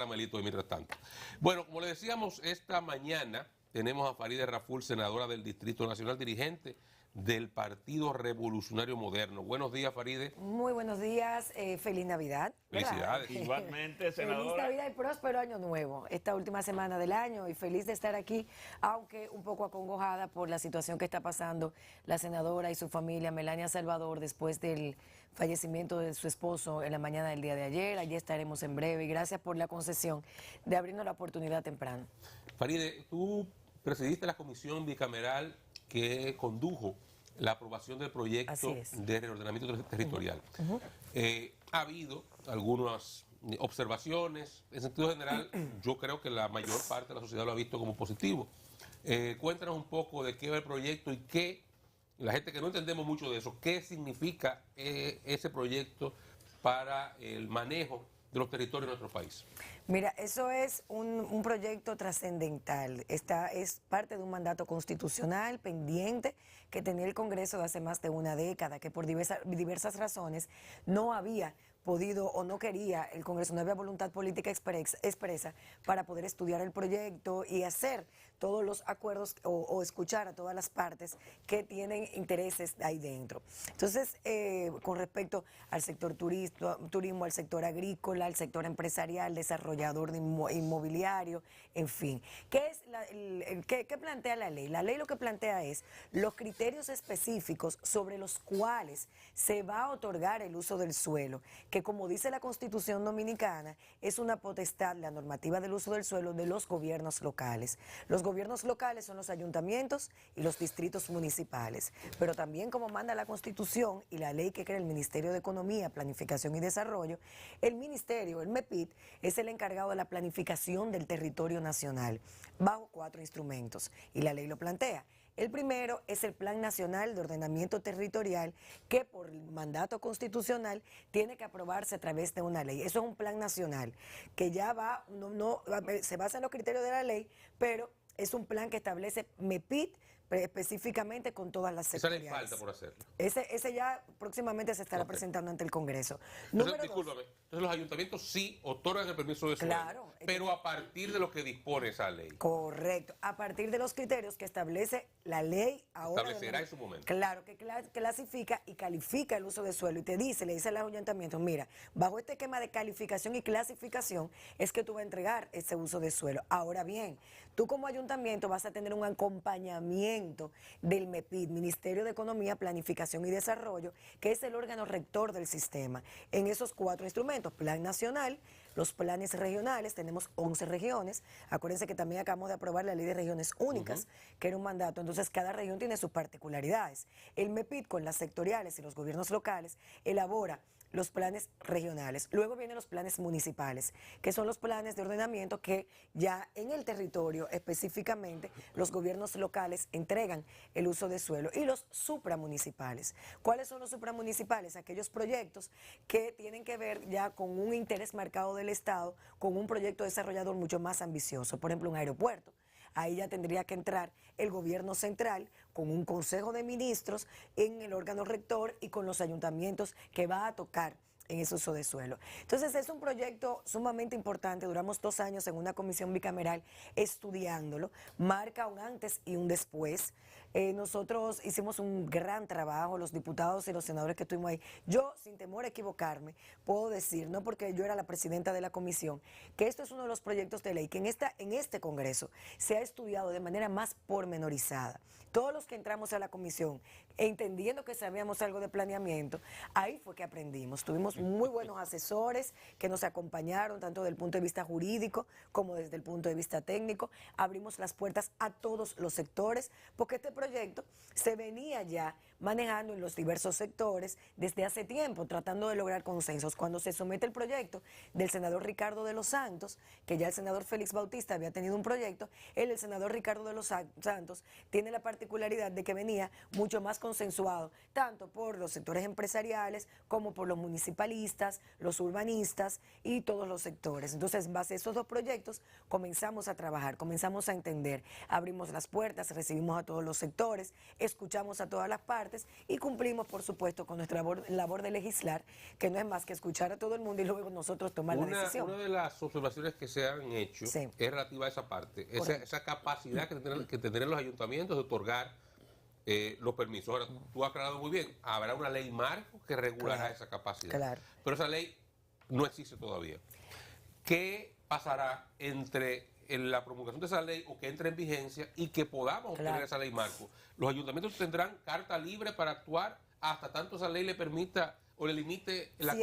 Caramelito de mientras tanto. Bueno, como le decíamos, esta mañana tenemos a Farideh Raful, senadora del Distrito Nacional, dirigente del Partido Revolucionario Moderno. Buenos días, Farideh. Muy buenos días, feliz Navidad. ¿Verdad? Felicidades. Igualmente, senadora. Feliz Navidad y próspero año nuevo, esta última semana del año, y feliz de estar aquí, aunque un poco acongojada por la situación que está pasando la senadora y su familia, Melania Salvador, después del fallecimiento de su esposo en la mañana del día de ayer. Allí estaremos en breve, y gracias por la concesión de abrirnos la oportunidad temprano. Farideh, tú presidiste la comisión bicameral que condujo la aprobación del proyecto de reordenamiento territorial. Ha habido algunas observaciones. En sentido general, yo creo que la mayor parte de la sociedad lo ha visto como positivo. Cuéntanos un poco de qué va el proyecto y qué, la gente que no entendemos mucho de eso, qué significa ese proyecto para el manejo de los territorios de nuestro país. Mira, eso es un proyecto trascendental. Es parte de un mandato constitucional pendiente que tenía el Congreso de hace más de una década, que por diversas razones no había podido o no quería el Congreso, no había voluntad política expresa para poder estudiar el proyecto y hacer todos los acuerdos o escuchar a todas las partes que tienen intereses ahí dentro. Entonces, con respecto al sector turismo, al sector agrícola, al sector empresarial, desarrollador inmobiliario, en fin. ¿Qué plantea la ley? La ley lo que plantea es los criterios específicos sobre los cuales se va a otorgar el uso del suelo, que como dice la Constitución Dominicana, es una potestad, la normativa del uso del suelo, de los gobiernos locales. Los gobiernos locales son los ayuntamientos y los distritos municipales, pero también como manda la Constitución y la ley que crea el Ministerio de Economía, Planificación y Desarrollo, el Ministerio, el MEPID, es el encargado de la planificación del territorio nacional, bajo 4 instrumentos, y la ley lo plantea. El primero es el Plan Nacional de Ordenamiento Territorial, que por el mandato constitucional tiene que aprobarse a través de una ley. Eso es un plan nacional que ya va, se basa en los criterios de la ley, pero es un plan que establece MEPID específicamente con todas las sectoriales. Esa le falta por hacerlo. Ese ya próximamente se estará presentando ante el Congreso. Entonces, discúlpame, entonces los ayuntamientos sí otorgan el permiso de suelo, claro, pero a partir de lo que dispone esa ley. Correcto, a partir de los criterios que establece la ley ahora. Establecerá en su momento. Claro, que clasifica y califica el uso de suelo y le dice a los ayuntamientos, mira, bajo este esquema de calificación y clasificación es que tú vas a entregar ese uso de suelo. Ahora bien, tú como ayuntamiento vas a tener un acompañamiento del MEPID, Ministerio de Economía, Planificación y Desarrollo, que es el órgano rector del sistema. En esos 4 instrumentos, Plan Nacional, los planes regionales, tenemos 11 regiones. Acuérdense que también acabamos de aprobar la ley de regiones únicas, que era un mandato. Entonces, cada región tiene sus particularidades. El MEPID, con las sectoriales y los gobiernos locales, elabora los planes regionales. Luego vienen los planes municipales, que son los planes de ordenamiento que ya en el territorio específicamente los gobiernos locales entregan el uso de suelo. Y los supramunicipales. ¿Cuáles son los supramunicipales? Aquellos proyectos que tienen que ver ya con un interés marcado del Estado, con un proyecto desarrollador mucho más ambicioso. Por ejemplo, un aeropuerto. Ahí ya tendría que entrar el gobierno central con un consejo de ministros en el órgano rector y con los ayuntamientos que va a tocar en ese uso de suelo. Entonces es un proyecto sumamente importante, duramos 2 años en una comisión bicameral estudiándolo, marca un antes y un después. Nosotros hicimos un gran trabajo, los diputados y los senadores que estuvimos ahí. Yo, sin temor a equivocarme, puedo decir, no porque yo era la presidenta de la comisión, que esto es uno de los proyectos de ley que en este Congreso se ha estudiado de manera más pormenorizada. Todos los que entramos a la comisión, entendiendo que sabíamos algo de planeamiento, ahí fue que aprendimos. Tuvimos muy buenos asesores que nos acompañaron tanto desde el punto de vista jurídico como desde el punto de vista técnico. Abrimos las puertas a todos los sectores porque este proyecto se venía ya manejando en los diversos sectores desde hace tiempo, tratando de lograr consensos. Cuando se somete el proyecto del senador Ricardo de los Santos, que ya el senador Félix Bautista había tenido un proyecto, el senador Ricardo de los Santos tiene la particularidad de que venía mucho más consensuado, tanto por los sectores empresariales como por los municipalistas, los urbanistas y todos los sectores. Entonces, en base a esos 2 proyectos, comenzamos a trabajar, comenzamos a entender, abrimos las puertas, recibimos a todos los sectores, escuchamos a todas las partes partes y cumplimos, por supuesto, con nuestra labor de legislar, que no es más que escuchar a todo el mundo y luego nosotros tomar la decisión. Una de las observaciones que se han hecho es relativa a esa parte, esa capacidad que tendrán los ayuntamientos de otorgar los permisos. Ahora, tú has aclarado muy bien, habrá una ley marco que regulará esa capacidad, pero esa ley no existe todavía. ¿Qué pasará entre la promulgación de esa ley o que entre en vigencia y que podamos obtener esa ley marco? Los ayuntamientos tendrán carta libre para actuar hasta tanto esa ley le permita o le limite la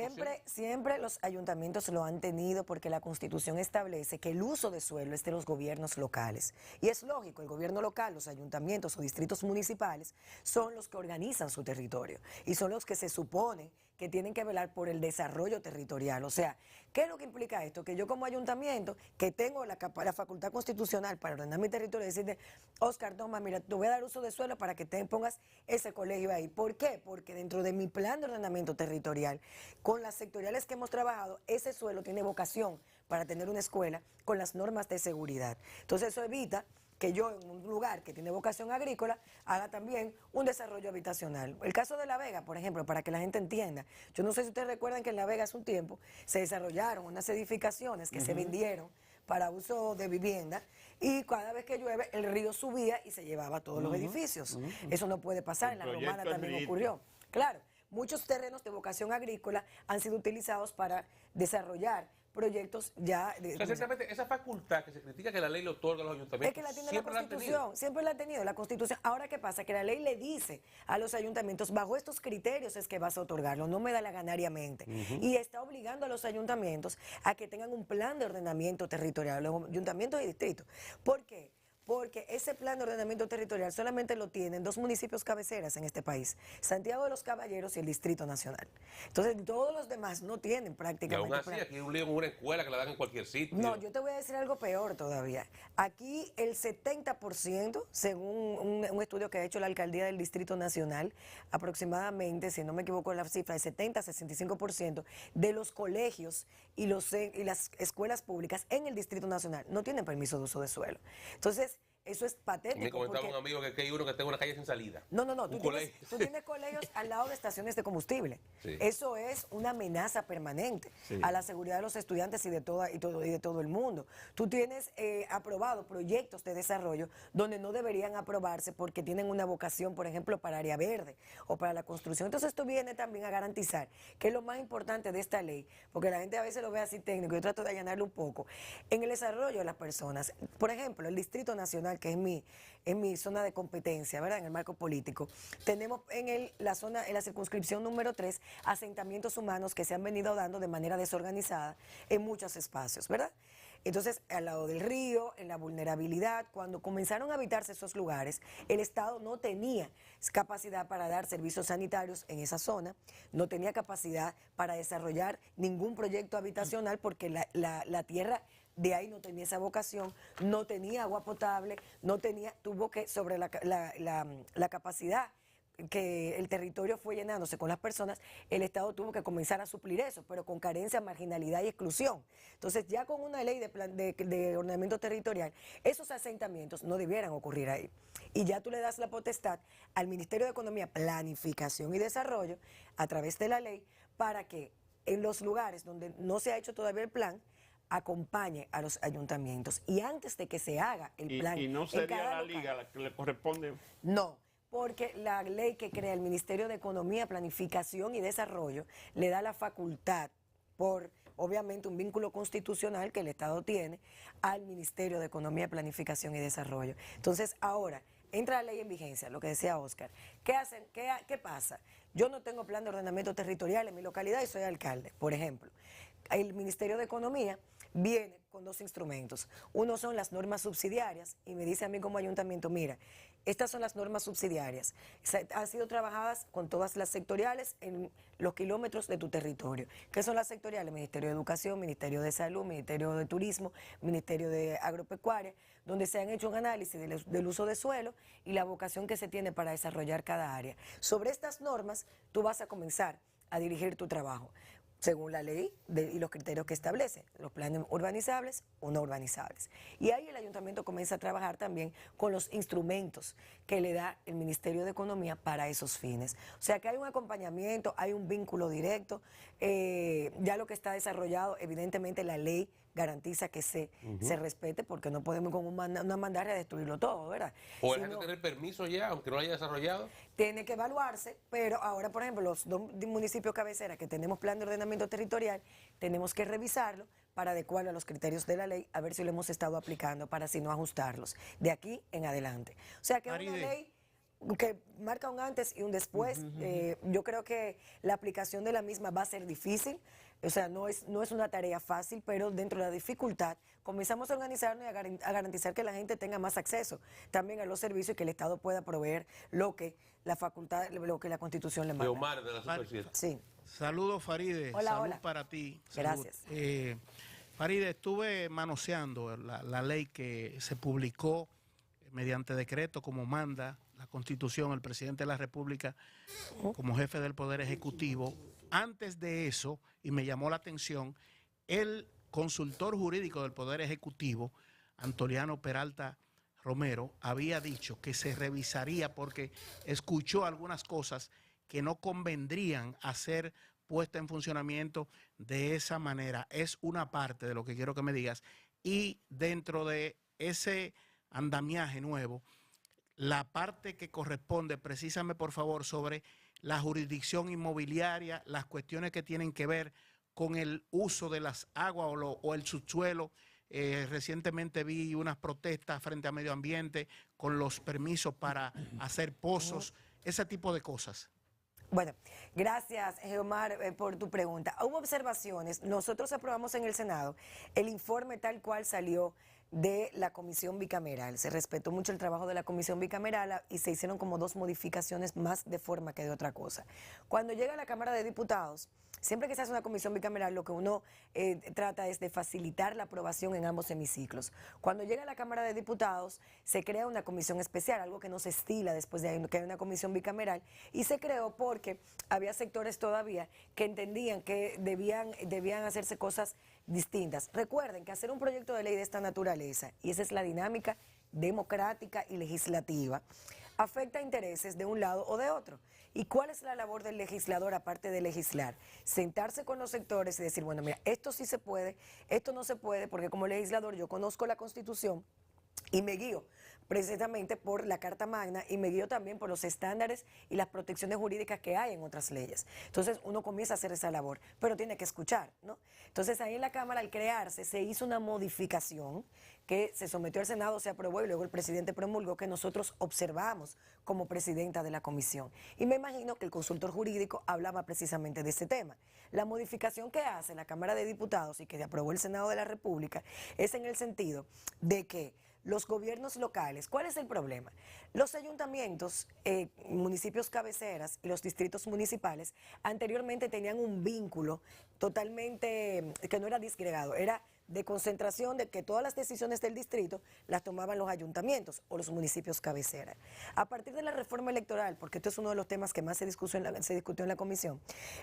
Siempre los ayuntamientos lo han tenido porque la Constitución establece que el uso de suelo es de los gobiernos locales. Y es lógico, el gobierno local, los ayuntamientos o distritos municipales son los que organizan su territorio y son los que se supone que tienen que velar por el desarrollo territorial. O sea, ¿qué es lo que implica esto? Que yo como ayuntamiento, que tengo la facultad constitucional para ordenar mi territorio, decirte, Oscar, toma, mira, te voy a dar uso de suelo para que te pongas ese colegio ahí. ¿Por qué? Porque dentro de mi plan de ordenamiento territorial, con las sectoriales que hemos trabajado, ese suelo tiene vocación para tener una escuela con las normas de seguridad. Entonces eso evita que yo en un lugar que tiene vocación agrícola haga también un desarrollo habitacional. El caso de La Vega, por ejemplo, para que la gente entienda, yo no sé si ustedes recuerdan que en La Vega hace un tiempo se desarrollaron unas edificaciones que se vendieron para uso de vivienda y cada vez que llueve el río subía y se llevaba todos los edificios. Eso no puede pasar, en La Romana también ocurrió. Claro, muchos terrenos de vocación agrícola han sido utilizados para desarrollar proyectos ya... Exactamente, esa facultad que se critica que la ley le otorga a los ayuntamientos, es que la tiene la Constitución, siempre la ha tenido la Constitución. Ahora, ¿qué pasa? Que la ley le dice a los ayuntamientos, bajo estos criterios es que vas a otorgarlo, no me da la ganariamente. Y está obligando a los ayuntamientos a que tengan un plan de ordenamiento territorial, los ayuntamientos y distritos. ¿Por qué? Porque ese plan de ordenamiento territorial solamente lo tienen 2 municipios cabeceras en este país, Santiago de los Caballeros y el Distrito Nacional. Entonces, todos los demás no tienen prácticamente. Y aún así, aquí hay un lío en una escuela que la dan en cualquier sitio. No, yo te voy a decir algo peor todavía. Aquí el 70%, según un estudio que ha hecho la Alcaldía del Distrito Nacional, aproximadamente, si no me equivoco la cifra, el 70-65% de los colegios y las escuelas públicas en el Distrito Nacional no tienen permiso de uso de suelo. Entonces, eso es patético. Me comentaba un amigo que hay uno que tenga una calle sin salida. No. Tú tienes colegios al lado de estaciones de combustible. Sí. Eso es una amenaza permanente a la seguridad de los estudiantes y de todo el mundo. Tú tienes aprobado proyectos de desarrollo donde no deberían aprobarse porque tienen una vocación, por ejemplo, para área verde o para la construcción. Entonces esto viene también a garantizar que es lo más importante de esta ley, porque la gente a veces lo ve así técnico, yo trato de allanarlo un poco, en el desarrollo de las personas. Por ejemplo, el Distrito Nacional, que es mi zona de competencia, ¿verdad? En el marco político. Tenemos en la circunscripción número 3, asentamientos humanos que se han venido dando de manera desorganizada en muchos espacios, ¿verdad? Entonces, al lado del río, en la vulnerabilidad, cuando comenzaron a habitarse esos lugares, el Estado no tenía capacidad para dar servicios sanitarios en esa zona, no tenía capacidad para desarrollar ningún proyecto habitacional porque la tierra de ahí no tenía esa vocación, no tenía agua potable, tuvo que, sobre la capacidad que el territorio fue llenándose con las personas, el Estado tuvo que comenzar a suplir eso, pero con carencia, marginalidad y exclusión. Entonces, ya con una ley de ordenamiento territorial, esos asentamientos no debieran ocurrir ahí. Y ya tú le das la potestad al Ministerio de Economía, Planificación y Desarrollo, a través de la ley, para que en los lugares donde no se ha hecho todavía el plan, acompañe a los ayuntamientos. Y antes de que se haga el plan... ¿Y no sería la liga la que le corresponde? No, porque la ley que crea el Ministerio de Economía, Planificación y Desarrollo le da la facultad, por obviamente un vínculo constitucional que el Estado tiene, al Ministerio de Economía, Planificación y Desarrollo. Entonces, ahora, entra la ley en vigencia, lo que decía Oscar. ¿Qué pasa? Yo no tengo plan de ordenamiento territorial en mi localidad y soy alcalde, por ejemplo. El Ministerio de Economía viene con 2 instrumentos. Uno son las normas subsidiarias y me dice a mí como ayuntamiento, mira, estas son las normas subsidiarias. Han sido trabajadas con todas las sectoriales en los kilómetros de tu territorio. ¿Qué son las sectoriales? Ministerio de Educación, Ministerio de Salud, Ministerio de Turismo, Ministerio de Agropecuaria, donde se han hecho un análisis del uso de suelo y la vocación que se tiene para desarrollar cada área. Sobre estas normas, tú vas a comenzar a dirigir tu trabajo. según la ley y los criterios que establece, los planes urbanizables o no urbanizables. Y ahí el ayuntamiento comienza a trabajar también con los instrumentos que le da el Ministerio de Economía para esos fines. O sea que hay un acompañamiento, hay un vínculo directo, ya lo que está desarrollado, evidentemente la ley garantiza que se respete, porque no podemos con una mandaria destruirlo todo, ¿verdad? ¿O hay que tener permiso ya, aunque no lo haya desarrollado? Tiene que evaluarse, pero ahora, por ejemplo, los dos municipios cabecera que tenemos plan de ordenamiento territorial, tenemos que revisarlo para adecuarlo a los criterios de la ley, a ver si lo hemos estado aplicando, para si no ajustarlos, de aquí en adelante. O sea que es una ley que marca un antes y un después. Yo creo que la aplicación de la misma va a ser difícil, o sea, no es una tarea fácil, pero dentro de la dificultad comenzamos a organizarnos y a garantizar que la gente tenga más acceso también a los servicios y que el Estado pueda proveer lo que la facultad, lo que la Constitución le manda. Omar, de la Superficie. Sí. Saludos, Faride. Hola, Salud hola. para ti. Gracias. Faride, estuve manoseando la ley que se publicó mediante decreto, como manda la Constitución, el presidente de la República como jefe del Poder Ejecutivo. Antes de eso, y me llamó la atención, el consultor jurídico del Poder Ejecutivo, Antoliano Peralta Romero, había dicho que se revisaría porque escuchó algunas cosas que no convendrían a ser puesta en funcionamiento de esa manera. Es una parte de lo que quiero que me digas. Y dentro de ese andamiaje nuevo, la parte que corresponde, precisame por favor sobre la jurisdicción inmobiliaria, las cuestiones que tienen que ver con el uso de las aguas o el subsuelo. Recientemente vi unas protestas frente a medio ambiente con los permisos para hacer pozos, ese tipo de cosas. Bueno, gracias, Omar, por tu pregunta. Hubo observaciones. Nosotros aprobamos en el Senado el informe tal cual salió de la comisión bicameral. Se respetó mucho el trabajo de la comisión bicameral y se hicieron como 2 modificaciones más de forma que de otra cosa. Cuando llega a la Cámara de Diputados, siempre que se hace una comisión bicameral, lo que uno trata es de facilitar la aprobación en ambos hemiciclos. Cuando llega a la Cámara de Diputados, se crea una comisión especial, algo que no se estila después de que hay una comisión bicameral, y se creó porque había sectores todavía que entendían que debían hacerse cosas distintas. Recuerden que hacer un proyecto de ley de esta naturaleza, y esa es la dinámica democrática y legislativa, afecta intereses de un lado o de otro. ¿Y cuál es la labor del legislador aparte de legislar? Sentarse con los sectores y decir, bueno, mira, esto sí se puede, esto no se puede, porque como legislador yo conozco la Constitución y me guío precisamente por la Carta Magna y me guío también por los estándares y las protecciones jurídicas que hay en otras leyes. Entonces uno comienza a hacer esa labor, pero tiene que escuchar, ¿no? Entonces ahí en la Cámara, al crearse, se hizo una modificación que se sometió al Senado, se aprobó y luego el presidente promulgó, que nosotros observamos como presidenta de la comisión. Y me imagino que el consultor jurídico hablaba precisamente de ese tema. La modificación que hace la Cámara de Diputados y que aprobó el Senado de la República es en el sentido de que los gobiernos locales, ¿cuál es el problema? Los ayuntamientos, municipios cabeceras y los distritos municipales anteriormente tenían un vínculo totalmente, que no era disgregado, era de concentración, de que todas las decisiones del distrito las tomaban los ayuntamientos o los municipios cabecera. A partir de la reforma electoral, porque esto es uno de los temas que más se discutió en la comisión,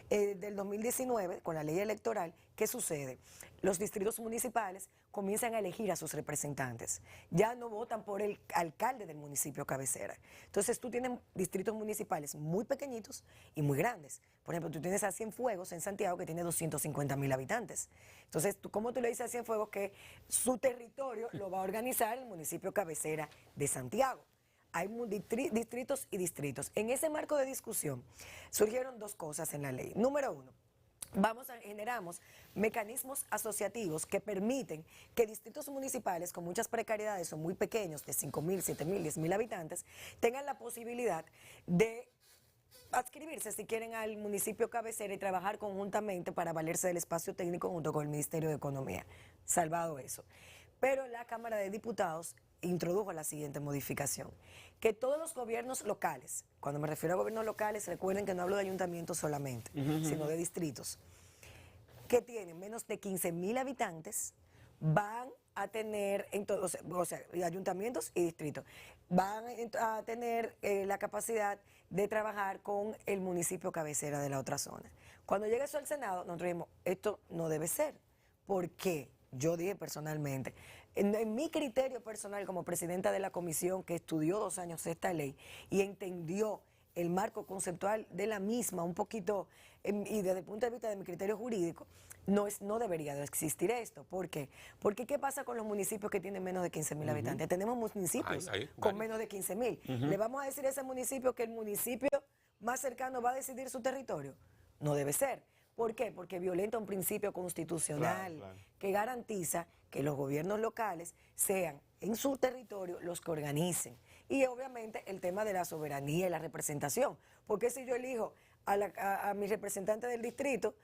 del 2019, con la ley electoral, ¿qué sucede? Los distritos municipales comienzan a elegir a sus representantes. Ya no votan por el alcalde del municipio cabecera. Entonces tú tienes distritos municipales muy pequeñitos y muy grandes. Por ejemplo, tú tienes a Cienfuegos en Santiago, que tiene 250,000 habitantes. Entonces, ¿cómo tú le dices a Cienfuegos que su territorio lo va a organizar el municipio cabecera de Santiago? Hay distritos y distritos. En ese marco de discusión surgieron 2 cosas en la ley. Número 1. Generamos mecanismos asociativos que permiten que distritos municipales con muchas precariedades o muy pequeños, de 5,000, 7,000, 10,000 habitantes, tengan la posibilidad de adscribirse, si quieren, al municipio cabecera y trabajar conjuntamente para valerse del espacio técnico junto con el Ministerio de Economía. Salvado eso. Pero la Cámara de Diputados introdujo la siguiente modificación, que todos los gobiernos locales, cuando me refiero a gobiernos locales, recuerden que no hablo de ayuntamientos solamente, sino de distritos, que tienen menos de 15,000 habitantes, van a a tener, o sea, ayuntamientos y distritos, van a tener la capacidad de trabajar con el municipio cabecera de la otra zona. Cuando llegue eso al Senado, nosotros dijimos, esto no debe ser. ¿Por qué? Yo dije personalmente, en mi criterio personal como presidenta de la comisión que estudió 2 años esta ley y entendió el marco conceptual de la misma un poquito, y desde el punto de vista de mi criterio jurídico, no debería de existir esto. ¿Por qué? Porque ¿qué pasa con los municipios que tienen menos de 15.000 habitantes? Tenemos municipios con menos de 15.000. ¿Le vamos a decir a ese municipio que el municipio más cercano va a decidir su territorio? No debe ser. ¿Por qué? Porque violenta un principio constitucional que garantiza que los gobiernos locales sean en su territorio los que organicen. Y obviamente el tema de la soberanía y la representación. Porque si yo elijo a mi representante del distrito,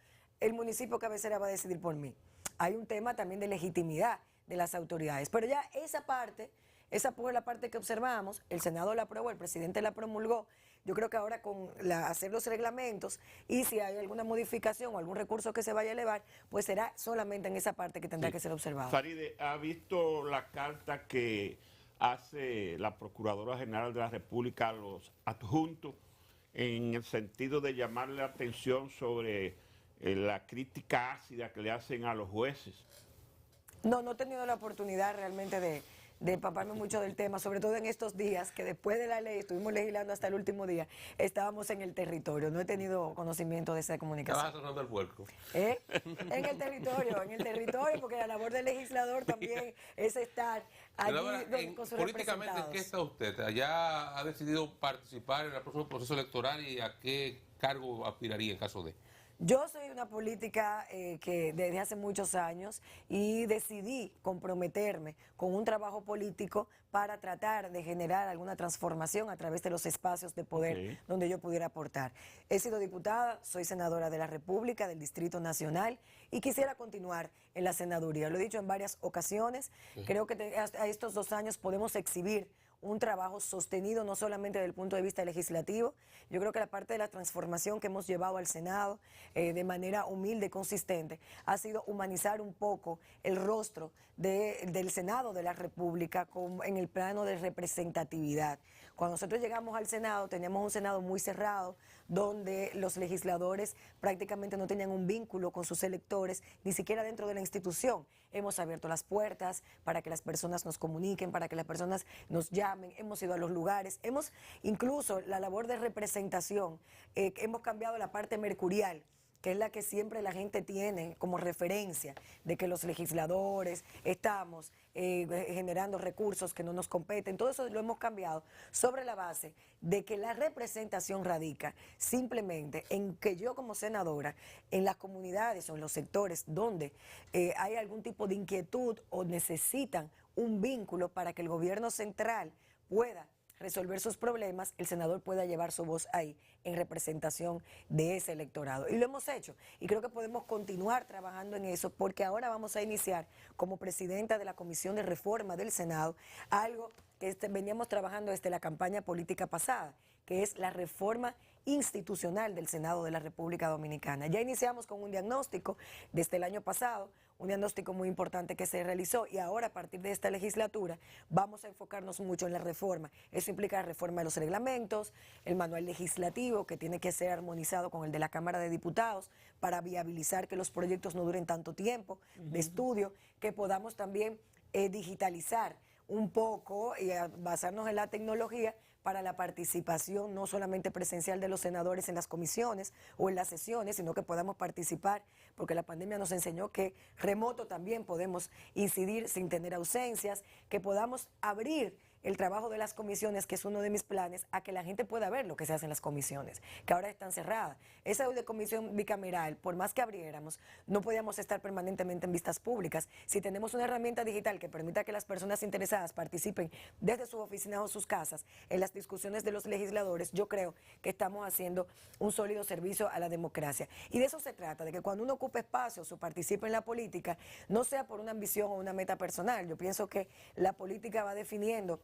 el municipio cabecera va a decidir por mí. Hay un tema también de legitimidad de las autoridades. Pero ya esa fue la parte que observamos, el Senado la aprobó, el presidente la promulgó. Yo creo que ahora con hacer los reglamentos y si hay alguna modificación o algún recurso que se vaya a elevar, pues será solamente en esa parte que tendrá que ser observado. Faride, ¿ha visto la carta que hace la Procuradora General de la República a los adjuntos en el sentido de llamarle la atención sobre la crítica ácida que le hacen a los jueces? No he tenido la oportunidad realmente de empaparme mucho del tema, sobre todo en estos días que después de la ley, estuvimos legislando hasta el último día, estábamos en el territorio, no he tenido conocimiento de esa comunicación. Estabas sonando el puerco. En el territorio, porque la labor del legislador también es estar allí con sus políticamente, ¿en qué está usted? ¿Ya ha decidido participar en el próximo proceso electoral y a qué cargo aspiraría en caso de...? Yo soy una política que desde hace muchos años y decidí comprometerme con un trabajo político para tratar de generar alguna transformación a través de los espacios de poder donde yo pudiera aportar. He sido diputada, soy senadora de la República, del Distrito Nacional y quisiera continuar en la senaduría. Lo he dicho en varias ocasiones, creo que a estos 2 años podemos exhibir un trabajo sostenido no solamente desde el punto de vista legislativo. Yo creo que la parte de la transformación que hemos llevado al Senado de manera humilde y consistente ha sido humanizar un poco el rostro del Senado de la República en el plano de representatividad. Cuando nosotros llegamos al Senado, teníamos un Senado muy cerrado, donde los legisladores prácticamente no tenían un vínculo con sus electores, ni siquiera dentro de la institución. Hemos abierto las puertas para que las personas nos comuniquen, para que las personas nos llamen, hemos ido a los lugares, hemos incluso la labor de representación, hemos cambiado la parte mercurial, que es la que siempre la gente tiene como referencia, de que los legisladores estamos generando recursos que no nos competen. Todo eso lo hemos cambiado sobre la base de que la representación radica simplemente en que yo como senadora, en las comunidades o en los sectores donde hay algún tipo de inquietud o necesitan un vínculo para que el gobierno central pueda resolver sus problemas, el senador pueda llevar su voz ahí en representación de ese electorado. Y lo hemos hecho. Y creo que podemos continuar trabajando en eso porque ahora vamos a iniciar como presidenta de la Comisión de Reforma del Senado algo que veníamos trabajando desde la campaña política pasada, que es la reforma institucional del Senado de la República Dominicana. Ya iniciamos con un diagnóstico desde el año pasado, un diagnóstico muy importante que se realizó y ahora a partir de esta legislatura vamos a enfocarnos mucho en la reforma. Eso implica la reforma de los reglamentos, el manual legislativo que tiene que ser armonizado con el de la Cámara de Diputados para viabilizar que los proyectos no duren tanto tiempo de estudio, que podamos también digitalizar un poco y basarnos en la tecnología para la participación no solamente presencial de los senadores en las comisiones o en las sesiones, sino que podamos participar, porque la pandemia nos enseñó que remoto también podemos incidir sin tener ausencias, que podamos abrir el trabajo de las comisiones, que es uno de mis planes, a que la gente pueda ver lo que se hace en las comisiones, que ahora están cerradas. Esa de comisión bicameral, por más que abriéramos, no podíamos estar permanentemente en vistas públicas. Si tenemos una herramienta digital que permita que las personas interesadas participen desde sus oficinas o sus casas en las discusiones de los legisladores, yo creo que estamos haciendo un sólido servicio a la democracia. Y de eso se trata, de que cuando uno ocupe espacios o participe en la política, no sea por una ambición o una meta personal. Yo pienso que la política va definiendo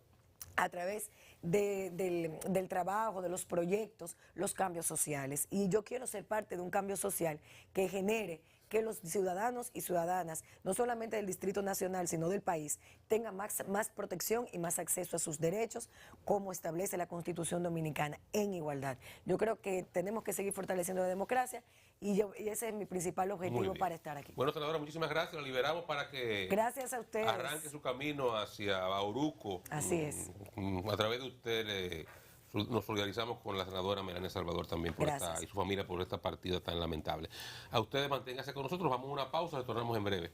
a través del trabajo, de los proyectos, los cambios sociales. Y yo quiero ser parte de un cambio social que genere que los ciudadanos y ciudadanas, no solamente del Distrito Nacional, sino del país, tengan más protección y más acceso a sus derechos, como establece la Constitución Dominicana, en igualdad. Yo creo que tenemos que seguir fortaleciendo la democracia y ese es mi principal objetivo para estar aquí. Bueno, senadora, muchísimas gracias. La liberamos para que gracias a ustedes arranque su camino hacia Bauruco. Así es. A través de usted nos solidarizamos con la senadora Melania Salvador también por esta, y su familia por esta partida tan lamentable. A ustedes manténganse con nosotros, vamos a una pausa, retornamos en breve.